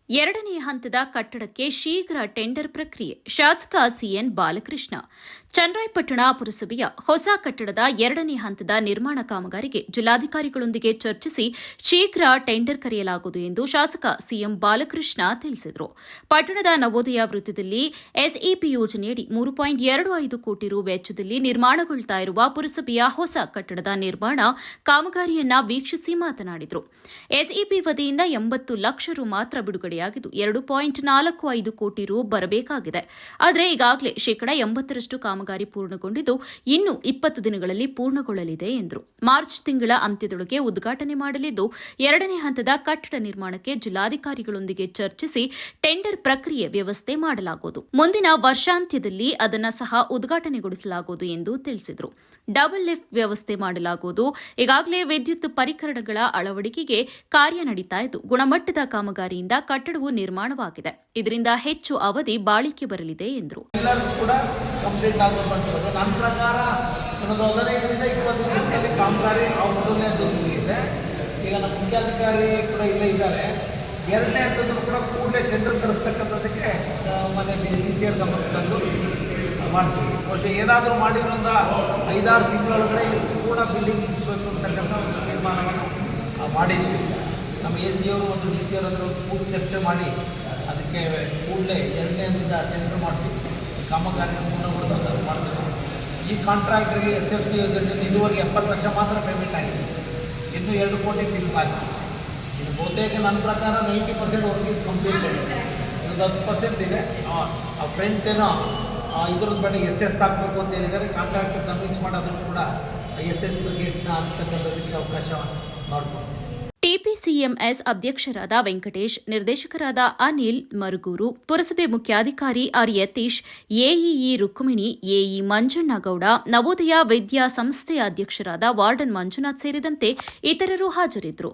ಎರಡನೇ ಹಂತದ ಕಟ್ಟಡಕ್ಕೆ ಶೀಘ್ರ ಟೆಂಡರ್ ಪ್ರಕ್ರಿಯೆ ಶಾಸಕ ಸಿಎನ್ ಬಾಲಕೃಷ್ಣ. ಚನ್ನರಾಯಪಟ್ಟಣ ಪುರಸಭೆಯ ಹೊಸ ಕಟ್ಟಡದ ಎರಡನೇ ಹಂತದ ನಿರ್ಮಾಣ ಕಾಮಗಾರಿಗೆ ಜಿಲ್ಲಾಧಿಕಾರಿಗಳೊಂದಿಗೆ ಚರ್ಚಿಸಿ ಶೀಘ್ರ ಟೆಂಡರ್ ಕರೆಯಲಾಗುವುದು ಎಂದು ಶಾಸಕ ಸಿಎಂ ಬಾಲಕೃಷ್ಣ ತಿಳಿಸಿದರು. ಪಟ್ಟಣದ ನವೋದಯ ವೃತ್ತದಲ್ಲಿ ಎಸ್ಇಪಿ ಯೋಜನೆಯಡಿ 3.25 ಕೋಟಿ ರು ವೆಚ್ಚದಲ್ಲಿ ನಿರ್ಮಾಣಗೊಳ್ಳುತ್ತಾ ಇರುವ ಪುರಸಭೆಯ ಹೊಸ ಕಟ್ಟಡದ ನಿರ್ಮಾಣ ಕಾಮಗಾರಿಯನ್ನ ವೀಕ್ಷಿಸಿ ಮಾತನಾಡಿದರು. ಎಸ್ಇಪಿ ವತಿಯಿಂದ 80 ಲಕ್ಷ ರು ಮಾತ್ರ ಬಿಡುಗಡೆಯಾಗಿದ್ದು 2.45 ಕೋಟಿ ರು ಬರಬೇಕಾಗಿದೆ. ಆದರೆ ಈಗಾಗಲೇ ಶೇಕಡಾ 80ರಷ್ಟು ಕಾಮಗಾರಿ ಪೂರ್ಣಗೊಂಡಿದ್ದು ಇನ್ನು 20 ದಿನಗಳಲ್ಲಿ ಪೂರ್ಣಗೊಳ್ಳಲಿದೆ ಎಂದರು. ಮಾರ್ಚ್ ತಿಂಗಳ ಅಂತ್ಯದೊಳಗೆ ಉದ್ಘಾಟನೆ ಮಾಡಲಿದ್ದು ಎರಡನೇ ಹಂತದ ಕಟ್ಟಡ ನಿರ್ಮಾಣಕ್ಕೆ ಜಿಲ್ಲಾಧಿಕಾರಿಗಳೊಂದಿಗೆ ಚರ್ಚಿಸಿ ಟೆಂಡರ್ ಪ್ರಕ್ರಿಯೆ ವ್ಯವಸ್ಥೆ ಮಾಡಲಾಗುವುದು. ಮುಂದಿನ ವರ್ಷಾಂತ್ಯದಲ್ಲಿ ಅದನ್ನು ಸಹ ಉದ್ಘಾಟನೆಗೊಳಿಸಲಾಗುವುದು ಎಂದು ತಿಳಿಸಿದರು. ಡಬಲ್ ಲಿಫ್ಟ್ ವ್ಯವಸ್ಥೆ ಮಾಡಲಾಗುವುದು. ಈಗಾಗಲೇ ವಿದ್ಯುತ್ ಪರಿಕರಗಳ ಅಳವಡಿಕೆಗೆ ಕಾರ್ಯ ನಡೀತಾ ಇದ್ದು ಗುಣಮಟ್ಟದ ಕಾಮಗಾರಿಯಿಂದ ಕಟ್ಟಡವು ನಿರ್ಮಾಣವಾಗಿದೆ. ಇದರಿಂದ ಹೆಚ್ಚು ಅವಧಿ ಬಾಳಿಕೆ ಬರಲಿದೆ ಎಂದರು. ನನ್ನ ಪ್ರಕಾರ 15ರಿಂದ 20 ದಿನದಲ್ಲಿ ಕಾಮಗಾರಿ ಮೊದಲನೇದು ಇದೆ. ಈಗ ನಮ್ಮ ಮುಖ್ಯಾಧಿಕಾರಿ ಕೂಡ ಇಲ್ಲೇ ಇದ್ದಾರೆ. ಎರಡನೇ ಹಂತದ್ದು ಕೂಡ ಕೂಡಲೇ ಟೆಂಡರ್ ಕರೆಸ್ತಕ್ಕಂಥದ್ದಕ್ಕೆ ಮನೆ DCR ಗಮನ ತಂದು ಮಾಡ್ತೀವಿ. ಬಹುಶಃ ಏನಾದರೂ ಮಾಡಿ ಒಂದು 5-6 ತಿಂಗಳೊಳಗಡೆ ಕೂಡ ಬಿಲ್ಡಿಂಗ್ ಮುಗಿಸ್ಬೇಕು ಅಂತಕ್ಕಂಥ ಒಂದು ತೀರ್ಮಾನವನ್ನು ಮಾಡಿದ್ದೀವಿ. ನಮ್ಮ AC ಅವರು ಒಂದು DC ಅವರ ಕೂಡ ಚರ್ಚೆ ಮಾಡಿ ಅದಕ್ಕೆ ಕೂಡಲೇ ಎರಡನೇ ಹಂತದ ಟೆಂಡರ್ ಮಾಡಿಸಿ ಕಾಮಗಾರಿ ಪೂರ್ಣಗೊಳಿಸೋದು ಮಾಡಬೇಕು. ಈ ಕಾಂಟ್ರಾಕ್ಟರ್ಗೆ SFC ಯೋಜನೆಯಲ್ಲಿ ಇದುವರೆಗೆ 70 ಲಕ್ಷ ಮಾತ್ರ ಪೇಮೆಂಟ್ ಆಗಿದೆ. ಇನ್ನೂ 2 ಕೋಟಿ ಬಿಲ್ ಆಗಿದೆ. ಇದು ಬಹುತೇಕ ನನ್ನ ಪ್ರಕಾರ 90% ವರ್ಕ್ ಇಸ್ ಕಂಪ್ಲೀಟ್ ಆಗಿದೆ. ಇದು 10% ಇದೆ. ಆ ಫ್ರಂಟ್ ಏನೋ ಇದ್ರದ್ದು ಬೇಡ SS ಹಾಕಬೇಕು ಅಂತ ಹೇಳಿದರೆ ಕಾಂಟ್ರಾಕ್ಟರ್ ಕನ್ವಿನ್ಸ್ ಮಾಡೋದನ್ನು ಕೂಡ SS ಗೇಟ್ನ ಹಾಕ್ಸ್ತಕ್ಕಂಥದಕ್ಕೆ ಅವಕಾಶ ಮಾಡಿಕೊಡ್ತೀವಿ. ಟಿಪಿಸಿಎಂಎಸ್ ಅಧ್ಯಕ್ಷರಾದ ವೆಂಕಟೇಶ್, ನಿರ್ದೇಶಕರಾದ ಅನಿಲ್ ಮರುಗೂರು, ಪುರಸಭೆ ಮುಖ್ಯಾಧಿಕಾರಿ R Yatish, AEE Rukmini, AE Manjannagowda, Navodaya ವಿದ್ಯಾ ಸಂಸ್ಥೆಯ ಅಧ್ಯಕ್ಷರಾದ ವಾರ್ಡನ್ ಮಂಜುನಾಥ್ ಸೇರಿದಂತೆ ಇತರರು ಹಾಜರಿದ್ದರು.